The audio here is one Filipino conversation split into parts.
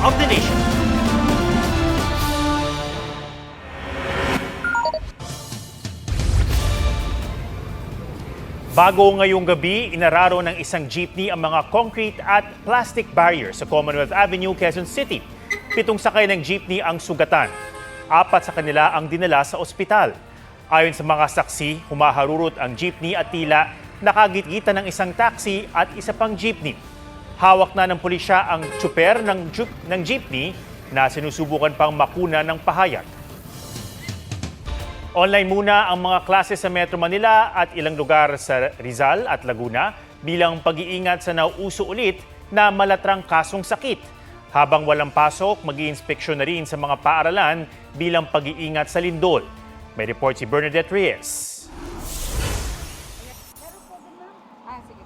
of the nation. Bago ngayong gabi, inararo ng isang jeepney ang mga concrete at plastic barriers sa Commonwealth Avenue, Quezon City. 7 sakay ng jeepney ang sugatan. 4 sa kanila ang dinala sa ospital. Ayon sa mga saksi, humaharurot ang jeepney at tila nakagitgita ng isang taxi at isa pang jeepney. Hawak na ng pulisya ang tsuper ng jeepney na sinusubukan pang makuna ng pahayag. Online muna ang mga klase sa Metro Manila at ilang lugar sa Rizal at Laguna bilang pag-iingat sa nauuso ulit na malatrang kasong sakit. Habang walang pasok, mag-iinspeksyon na rin sa mga paaralan bilang pag-iingat sa lindol. May report si Bernadette Reyes.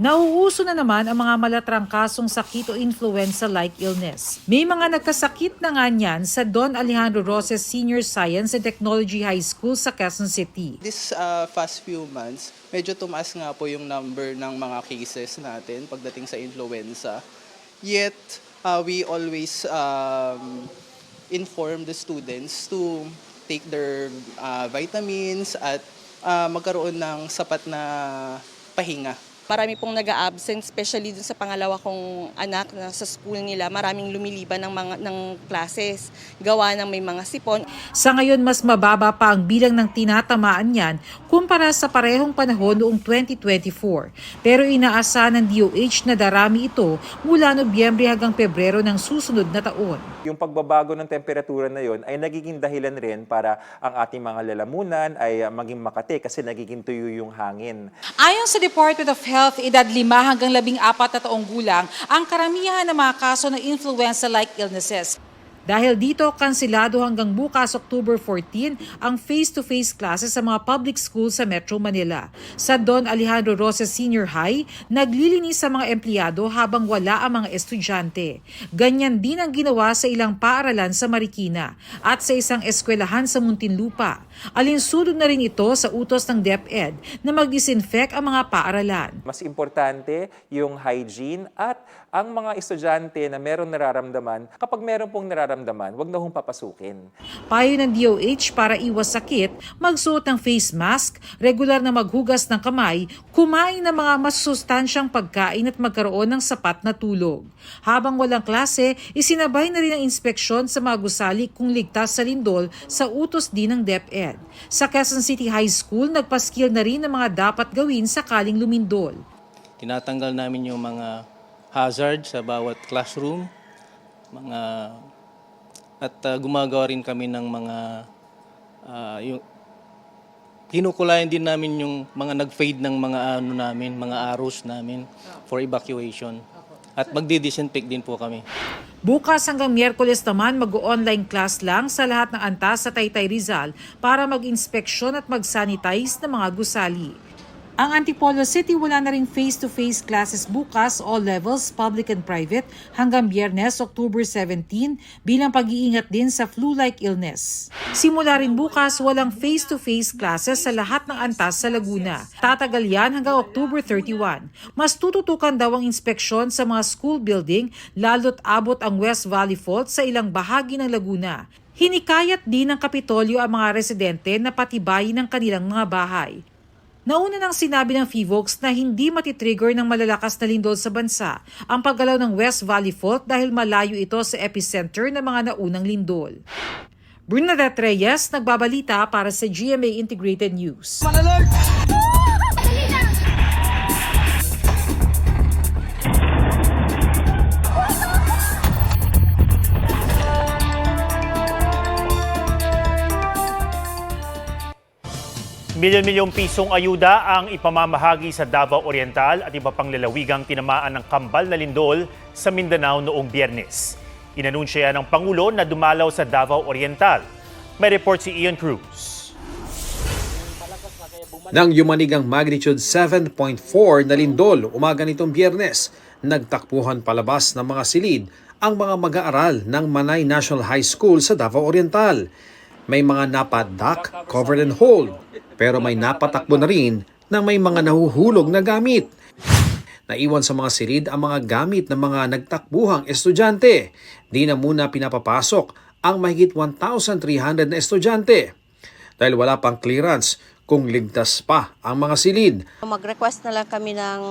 Nauuso na naman ang mga malatrang kasong sakit o influenza-like illness. May mga nagkasakit na nga niyan sa Don Alejandro Roses Senior Science and Technology High School sa Quezon City. This past few months, medyo tumaas nga po yung number ng mga cases natin pagdating sa influenza. Yet, we always inform the students to take their vitamins at magkaroon ng sapat na pahinga. Marami pong nag-a-absent, especially dun sa pangalawa kong anak na sa school nila. Maraming lumiliban ng classes, gawa ng may mga sipon. Sa ngayon, mas mababa pa ang bilang ng tinatamaan niyan kumpara sa parehong panahon noong 2024. Pero inaasahan ng DOH na darami ito mula Nobyembre hanggang Pebrero ng susunod na taon. Yung pagbabago ng temperatura na yon ay nagiging dahilan rin para ang ating mga lalamunan ay maging makati kasi nagiging tuyo yung hangin. Ayon sa Department of Health, edad 5 hanggang 14 na taong gulang ang karamihan ng mga kaso ng influenza-like illnesses. Dahil dito, kansilado hanggang bukas October 14 ang face-to-face classes sa mga public schools sa Metro Manila. Sa Don Alejandro Roses Senior High, naglilinis sa mga empleyado habang wala ang mga estudyante. Ganyan din ang ginawa sa ilang paaralan sa Marikina at sa isang eskwelahan sa Muntinlupa. Alinsunod na rin ito sa utos ng DepEd na mag-disinfect ang mga paaralan. Mas importante yung hygiene at ang mga estudyante na meron nararamdaman, kapag meron pong nararamdaman, wag na hong papasukin. Payo ng DOH para iwas sakit, magsuot ng face mask, regular na maghugas ng kamay, kumain ng mga masustansyang pagkain at magkaroon ng sapat na tulog. Habang walang klase, isinabay na rin ang inspeksyon sa mga gusali kung ligtas sa lindol sa utos din ng DepEd. Sa Quezon City High School, nagpaskil na rin ang mga dapat gawin sakaling lumindol. Tinatanggal namin yung mga hazard sa bawat classroom, gumagawa rin kami ng mga kinukulayan din namin yung mga nag-fade ng mga arrows namin for evacuation. At magdi-disinfect din po kami. Bukas hanggang Miyerkules naman mag-online class lang sa lahat ng antas sa Taytay Rizal para mag-inspeksyon at mag-sanitize ng mga gusali. Ang Antipolo City wala na ring face-to-face classes bukas, all levels, public and private, hanggang Biyernes, October 17, bilang pag-iingat din sa flu-like illness. Simula rin bukas, walang face-to-face classes sa lahat ng antas sa Laguna. Tatagal yan hanggang October 31. Mas tututukan daw ang inspeksyon sa mga school building, lalo't abot ang West Valley Fault sa ilang bahagi ng Laguna. Hinikayat din ng Kapitolyo ang mga residente na patibayin ang kanilang mga bahay. Nauna nang sinabi ng FIVOX na hindi matitrigger ng malalakas na lindol sa bansa ang paggalaw ng West Valley Fault dahil malayo ito sa epicenter ng mga naunang lindol. Bernadette Reyes, nagbabalita para sa GMA Integrated News. Milyon-milyong pisong ayuda ang ipamamahagi sa Davao Oriental at iba pang lalawigang tinamaan ng kambal na lindol sa Mindanao noong Biyernes. Inanunsya ng Pangulo na dumalaw sa Davao Oriental. May report si Ian Cruz. Nang yumanig ang magnitude 7.4 na lindol umaga nitong Biyernes, nagtakbuhan palabas ng mga silid ang mga mag-aaral ng Manay National High School sa Davao Oriental. May mga napadak, covered and hold, pero may napatakbo na rin na may mga nahuhulog na gamit. Naiwan sa mga silid ang mga gamit ng mga nagtakbuhang estudyante. Di na muna pinapapasok ang mahigit 1,300 na estudyante dahil wala pang clearance kung ligtas pa ang mga silid. Mag-request na lang kami ng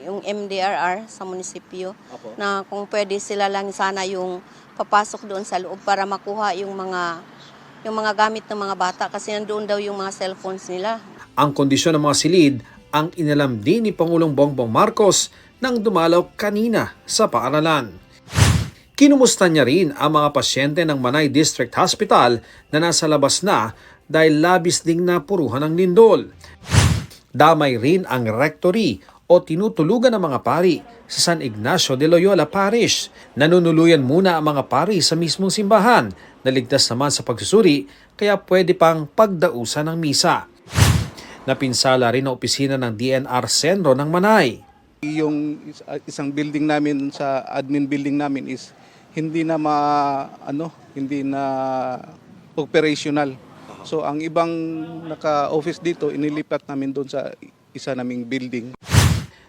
yung MDRR sa munisipyo na kung pwede sila lang sana yung papasok doon sa loob para makuha yung mga gamit ng mga bata kasi nandoon daw yung mga cellphones nila. Ang kondisyon ng mga silid ang inalam din ni Pangulong Bongbong Marcos nang dumalaw kanina sa paaralan. Kinumusta niya rin ang mga pasyente ng Manay District Hospital na nasa labas na dahil labis ding napuruhan ng lindol. Damay rin ang rectory o tinutulugan ng mga pari sa San Ignacio de Loyola Parish. Nanunuluyan muna ang mga pari sa mismong simbahan na ligtas naman sa pagsusuri kaya pwede pang pagdausan ng misa. Napinsala rin ang opisina ng DNR Senro ng Manay. Yung isang building namin sa admin building namin is hindi na hindi na operational. So ang ibang naka-office dito inilipat namin doon sa isa naming building.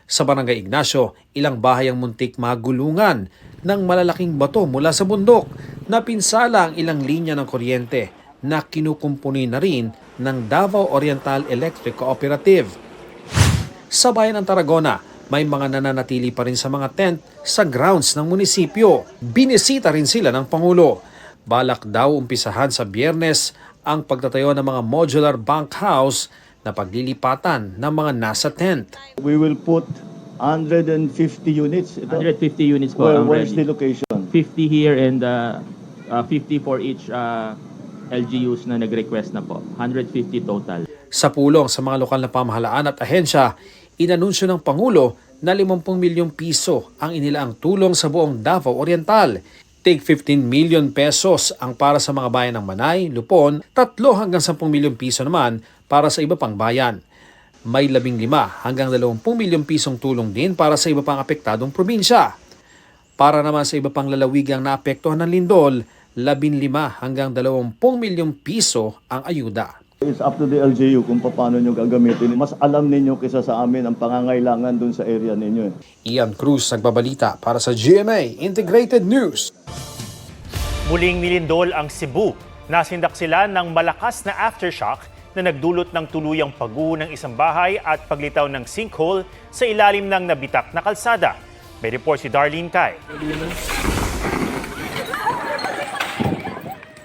Sa Barangay Ignacio, ilang bahay ang muntik magulungan ng malalaking bato mula sa bundok. Napinsala ang ilang linya ng kuryente na kinukumpuni na rin ng Davao Oriental Electric Cooperative. Sa bayan ng Tarragona, may mga nananatili pa rin sa mga tent sa grounds ng munisipyo. Binisita rin sila ng Pangulo. Balak daw umpisahan sa Biyernes ang pagtatayo ng mga modular bunkhouse na paglilipatan ng mga nasa tent. We will put 150 units. 150 units po. Where is the location? 50 here and 50 for each LGUs na nag-request na po. 150 total. Sa pulong sa mga lokal na pamahalaan at ahensya, inanunsyo ng Pangulo na 50 milyong piso ang inilaang tulong sa buong Davao Oriental. Tig 15 million pesos ang para sa mga bayan ng Manay, Lupon, 3 hanggang 10 milyong piso naman para sa iba pang bayan. May 15 hanggang 20 milyong pisong tulong din para sa iba pang apektadong probinsya. Para naman sa iba pang lalawigang naapektuhan ng lindol, 15 hanggang 20 milyong piso ang ayuda. It's up to the LGU kung paano nyo gagamitin. Mas alam ninyo kaysa sa amin ang pangangailangan dun sa area ninyo. Ian Cruz nagbabalita para sa GMA Integrated News. Muling nilindol ang Cebu. Nasindak sila ng malakas na aftershock na nagdulot ng tuluyang pagguho ng isang bahay at paglitaw ng sinkhole sa ilalim ng nabitak na kalsada. May report si Darlene Kai.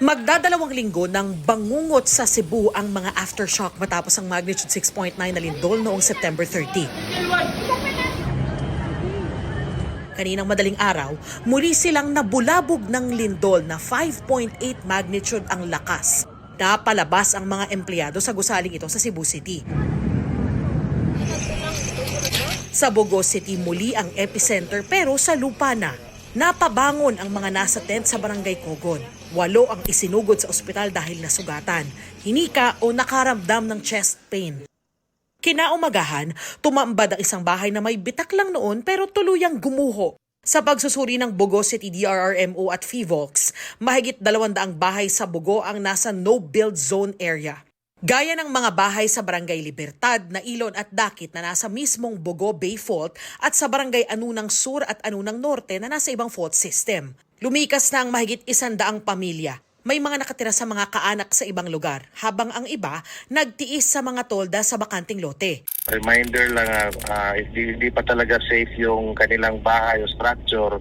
Magdadalawang linggo ng bangungot sa Cebu ang mga aftershock matapos ang magnitude 6.9 na lindol noong September 30. Kaninang madaling araw, muli silang nabulabog ng lindol na 5.8 magnitude ang lakas. Napalabas ang mga empleyado sa gusaling ito sa Cebu City. Sa Bogo City muli ang epicenter pero sa lupa na. Napabangon ang mga nasa tent sa Barangay Cogon. 8 ang isinugod sa ospital dahil nasugatan, hinika o nakaramdam ng chest pain. Kinaumagahan, tumambad ang isang bahay na may bitak lang noon pero tuluyang gumuho. Sa pagsusuri ng Bogo City DRRMO at FIVOLCS, mahigit 200 bahay sa Bogo ang nasa no-build zone area. Gaya ng mga bahay sa Barangay Libertad, Nailon at Dakit na nasa mismong Bogo Bay Fault at sa Barangay Anunang Sur at Anunang Norte na nasa ibang fault system. Lumikas na ang mahigit 100 pamilya. May mga nakatira sa mga kaanak sa ibang lugar, habang ang iba nagtiis sa mga tolda sa bakanting lote. Reminder lang, hindi pa talaga safe yung kanilang bahay o structure.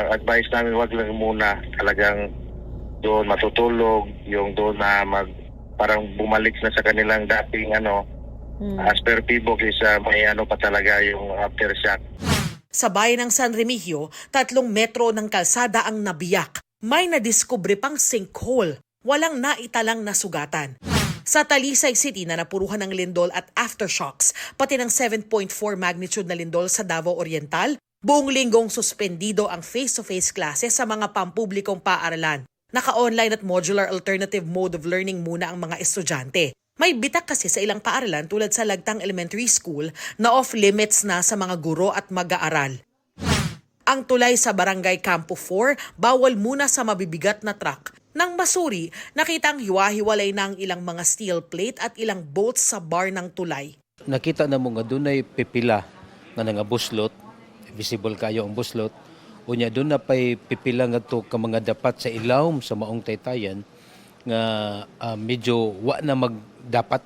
Advice namin wag lang muna talagang doon matutulog, yung doon na parang bumalik na sa kanilang dating as per PIVOC is may pa talaga yung aftershock. Sa bayan ng San Remigio, 3 metro ng kalsada ang nabiyak. May nadiskubre pang sinkhole. Walang naitalang nasugatan. Sa Talisay City na napuruhan ng lindol at aftershocks, pati ng 7.4 magnitude na lindol sa Davao Oriental, buong linggong suspendido ang face-to-face classes sa mga pampublikong paaralan. Naka-online at modular alternative mode of learning muna ang mga estudyante. May bitak kasi sa ilang paaralan tulad sa Lagtang Elementary School na off-limits na sa mga guro at mag-aaral. Ang tulay sa Barangay Campo 4, bawal muna sa mabibigat na truck. Nang masuri, nakitang hiwa-hiwalay na ang ilang mga steel plate at ilang bolts sa bar ng tulay. Nakita na mo nga doon ay pipila nga nga buslot, visible kayo ang buslot. Unya doon na pay pipila nga to ka mga dapat sa ilawom sa maong taytayan nga medyo wa na magdapat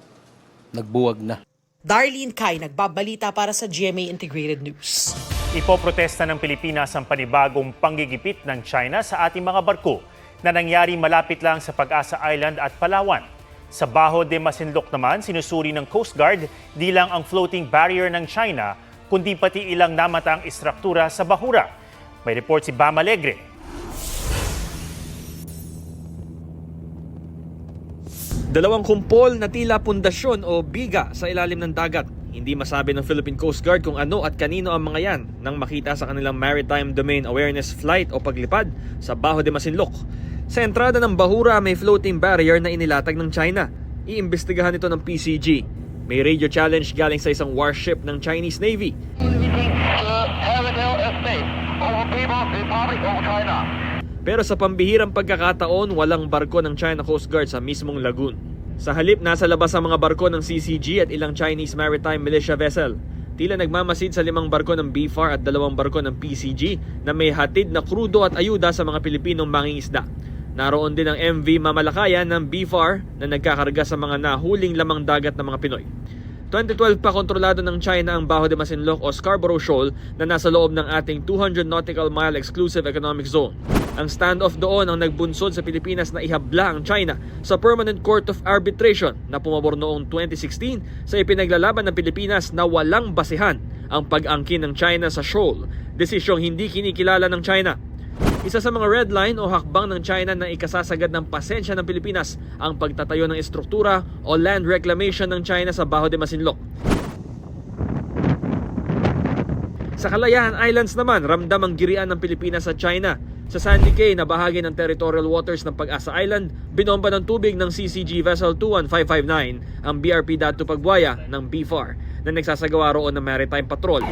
nagbuwag na. Darlene Kai, nagbabalita para sa GMA Integrated News. Ipoprotesta ng Pilipinas ang panibagong panggigipit ng China sa ating mga barko na nangyari malapit lang sa Pag-asa Island at Palawan. Sa Bajo de Masinloc naman, sinusuri ng Coast Guard di lang ang floating barrier ng China, kundi pati ilang namatang istruktura sa bahura. May report si Bam Alegre. Dalawang kumpol na tila pundasyon o biga sa ilalim ng dagat. Hindi masabi ng Philippine Coast Guard kung ano at kanino ang mga yan nang makita sa kanilang Maritime Domain Awareness Flight o paglipad sa Bajo de Masinloc. Sa entrada ng bahura may floating barrier na inilatag ng China. Iimbestigahan ito ng PCG. May radio challenge galing sa isang warship ng Chinese Navy. Pero sa pambihirang pagkakataon, walang barko ng China Coast Guard sa mismong lagoon. Sa halip, nasa labas ang mga barko ng CCG at ilang Chinese Maritime Militia vessel. Tila nagmamasid sa 5 barko ng BFAR at 2 barko ng PCG na may hatid na krudo at ayuda sa mga Pilipinong mangingisda. Naroon din ang MV Mamalakayan ng BFAR na nagkakarga sa mga nahuling lamang dagat ng mga Pinoy. 2012 pa kontrolado ng China ang Bajo de Masinloc o Scarborough Shoal na nasa loob ng ating 200 nautical mile exclusive economic zone. Ang standoff doon ang nagbunsod sa Pilipinas na ihabla ang China sa Permanent Court of Arbitration na pumabor noong 2016 sa ipinaglalaban ng Pilipinas na walang basehan ang pag-angkin ng China sa shoal, desisyong hindi kinikilala ng China. Isa sa mga red line o hakbang ng China na ikasasagad ng pasensya ng Pilipinas ang pagtatayo ng estruktura o land reclamation ng China sa Bajo de Masinloc. Sa Kalayaan Islands naman, ramdam ang girian ng Pilipinas sa China. Sa Sandy Cay na bahagi ng territorial waters ng Pag-asa Island, binomba ng tubig ng CCG Vessel 21559 ang BRP Datu Pagbuaya ng BFAR na nagsasagawa roon ng maritime patrol.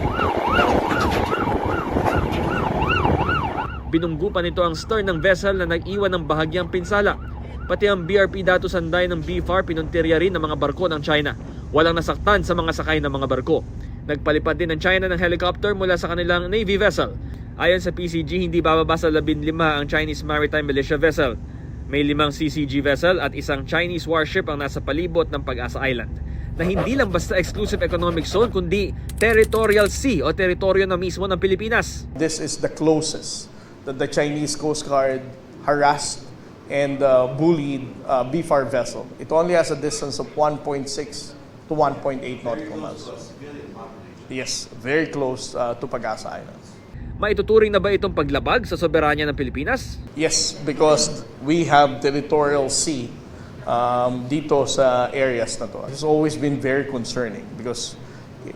Binunggupan nito ang stern ng vessel na nag-iwan ng bahagyang pinsala. Pati ang BRP Datu Sanday ng BFAR pinuntirya rin ng mga barko ng China. Walang nasaktan sa mga sakay ng mga barko. Nagpalipad din ng China ng helicopter mula sa kanilang Navy vessel. Ayon sa PCG, hindi bababa sa 15 ang Chinese Maritime Militia vessel. May 5 CCG vessel at isang Chinese warship ang nasa palibot ng Pag-asa Island. Na hindi lang basta exclusive economic zone, kundi territorial sea o teritoryo na mismo ng Pilipinas. This is the closest that the Chinese Coast Guard harassed and bullied BFAR vessel. It only has a distance of 1.6 to 1.8 nautical miles. Yes, very close to Pag-asa Islands. Maituturing na ba itong paglabag sa soberanya ng Pilipinas? Yes, because we have territorial sea dito sa areas na to. It's always been very concerning because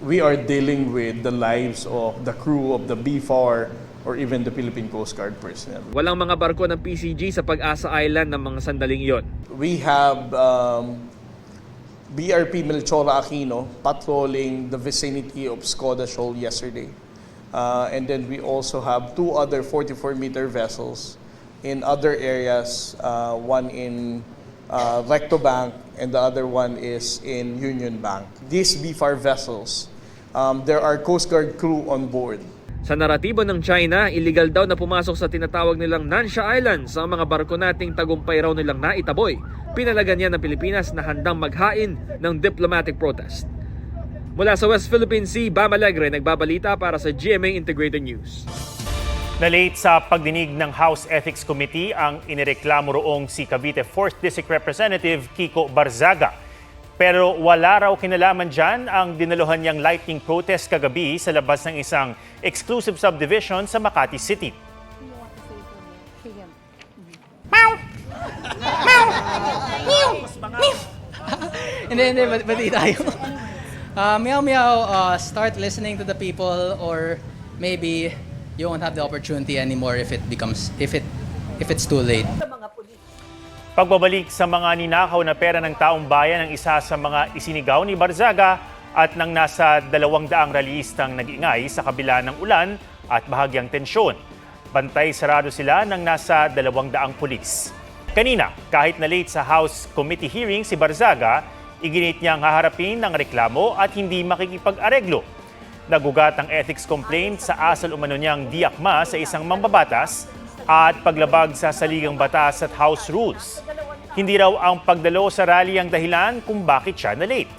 we are dealing with the lives of the crew of the BFAR or even the Philippine Coast Guard personnel. Walang mga barko ng PCG sa Pag-asa Island ng mga sandaling iyon. We have BRP Melchora Aquino patrolling the vicinity of Skoda Shoal yesterday. And then we also have 2 other 44-meter vessels in other areas, one in Recto Bank and the other one is in Union Bank. These BFAR vessels, there are Coast Guard crew on board. Sa naratibo ng China, illegal daw na pumasok sa tinatawag nilang Nansha Islands ang mga barko nating tagumpay raw nilang naitaboy. Pinalagan niya ng Pilipinas na handang maghain ng diplomatic protest. Mula sa West Philippine Sea, Bam Alegre nagbabalita para sa GMA Integrated News. Na-late sa pagdinig ng House Ethics Committee ang inireklamo roong si Cavite 4th District Representative Kiko Barzaga. Pero wala raw kinalaman dyan ang dinaluhan niyang lightning protest kagabi sa labas ng isang exclusive subdivision sa Makati City. Hindi, bati tayo. Meow, start listening to the people or maybe you won't have the opportunity anymore if it's too late. Pagbabalik sa mga ninakaw na pera ng taong bayan ang isa sa mga isinigaw ni Barzaga at nang nasa 200 rallyistang nag-ingay sa kabila ng ulan at bahagyang tensyon. Bantay sarado sila ng nasa 200 pulis. Kanina, kahit na late sa House Committee hearing si Barzaga, iginit niyang haharapin ng reklamo at hindi makikipag-areglo. Nagugat ang ethics complaint sa asal umano niyang diakma sa isang mambabatas at paglabag sa saligang batas at House rules. Hindi raw ang pagdalo sa rally ang dahilan kung bakit siya na-late.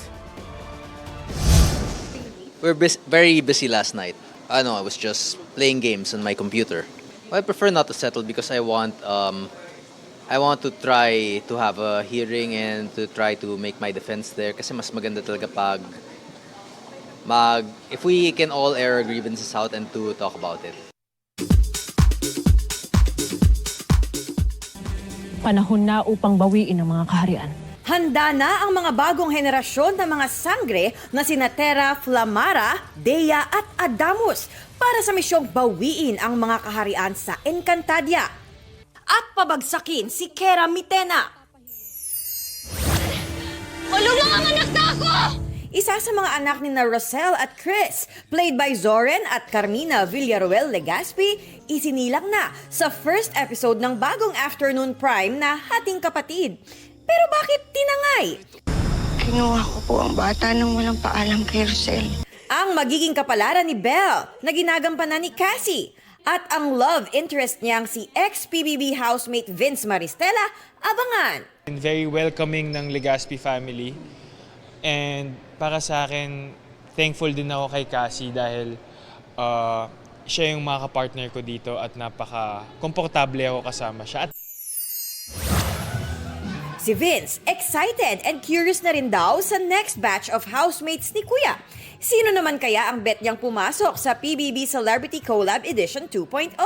We're very busy last night. I was just playing games on my computer. I prefer not to settle because I want to try to have a hearing and to try to make my defense there kasi mas maganda talaga pag if we can all air our grievances out and to talk about it. Panahon na upang bawiin ang mga kaharian. Handa na ang mga bagong henerasyon ng mga sangre na sina Terra, Flamara, Dea at Adamus para sa misyong bawiin ang mga kaharian sa Encantadia at pabagsakin si Kera Mitena. Ulungang ang anak na ako! Isa sa mga anak ni na Rosel at Chris, played by Zoren at Carmina Villaruel Legaspi, isinilang na sa first episode ng bagong afternoon prime na Hating Kapatid. Pero bakit tinangay? Kinuha ko po ang bata nang walang paalam kay Rosel. Ang magiging kapalaran ni Belle na ginagampanan ni Cassie at ang love interest niyang si ex-PBB housemate Vince Maristella, abangan. Very welcoming ng Legaspi family. And para sa akin, thankful din ako kay Cassie dahil siya yung mga kapartner ko dito at napaka-komportable ako kasama siya. Si Vince, excited and curious na rin daw sa next batch of housemates ni Kuya. Sino naman kaya ang bet niyang pumasok sa PBB Celebrity Collab Edition 2.0?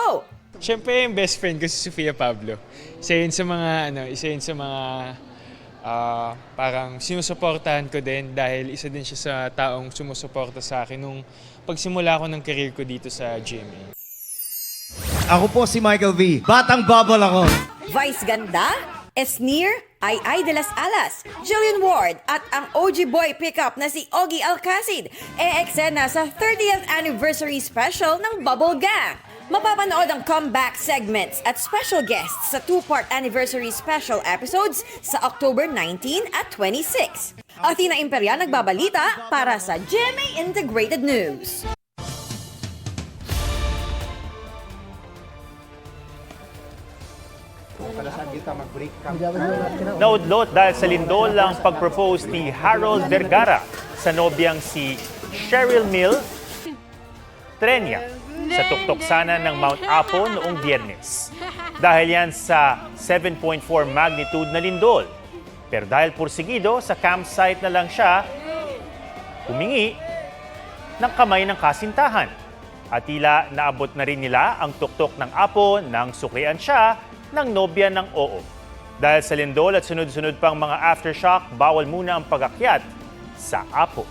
Siyempre yung best friend ko si Sofia Pablo. Isa yun sa mga parang sinusuportahan ko din dahil isa din siya sa taong sumusuporta sa akin nung pagsimula ko ng career ko dito sa GMA. Ako po si Michael V. Batang Bubble ako. Vice Ganda, Esnir, Ay de las Alas, Jillian Ward at ang OG boy pickup na si Ogie Alcacid e-eksena sa 30th anniversary special ng Bubble Gang. Mapapanood ang comeback segments at special guests sa 2-part anniversary special episodes sa October 19 at 26. Athena Imperial nagbabalita para sa GMA Integrated News. Naudlot dahil sa lindol ang pag-propose ni Harold Vergara sa nobyang si Cheryl Mill Trenia sa tuktok-sana ng Mount Apo noong Biyernes. Dahil yan sa 7.4 magnitude na lindol. Pero dahil pursigido, sa campsite na lang siya humingi ng kamay ng kasintahan. At tila naabot na rin nila ang tuktok ng Apo nang suklian siya ng nobya ng oo. Dahil sa lindol at sunod-sunod pang mga aftershock, bawal muna ang pag-akyat sa Apo.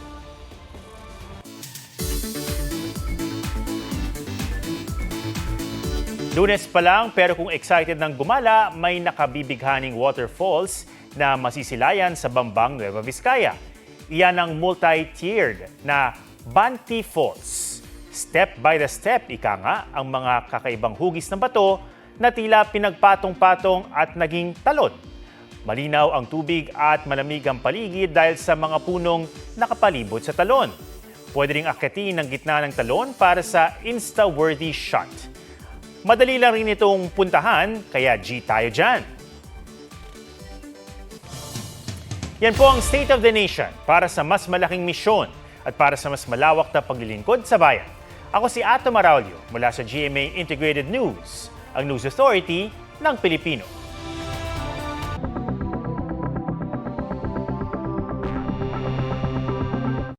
Lunes pa lang pero kung excited ng gumala, may nakabibighaning waterfalls na masisilayan sa Bambang, Nueva Vizcaya. Iyan ang multi-tiered na Banti Falls. Step by the step, ika nga, ang mga kakaibang hugis ng bato na tila pinagpatong-patong at naging talon. Malinaw ang tubig at malamig ang paligid dahil sa mga punong nakapalibot sa talon. Pwede ring akyatin ang gitna ng talon para sa Insta-worthy shot. Madali lang rin itong puntahan, kaya G tayo dyan. Yan po ang State of the Nation para sa mas malaking misyon at para sa mas malawak na paglilingkod sa bayan. Ako si Ato Maraulio mula sa GMA Integrated News, ang News Authority ng Pilipino.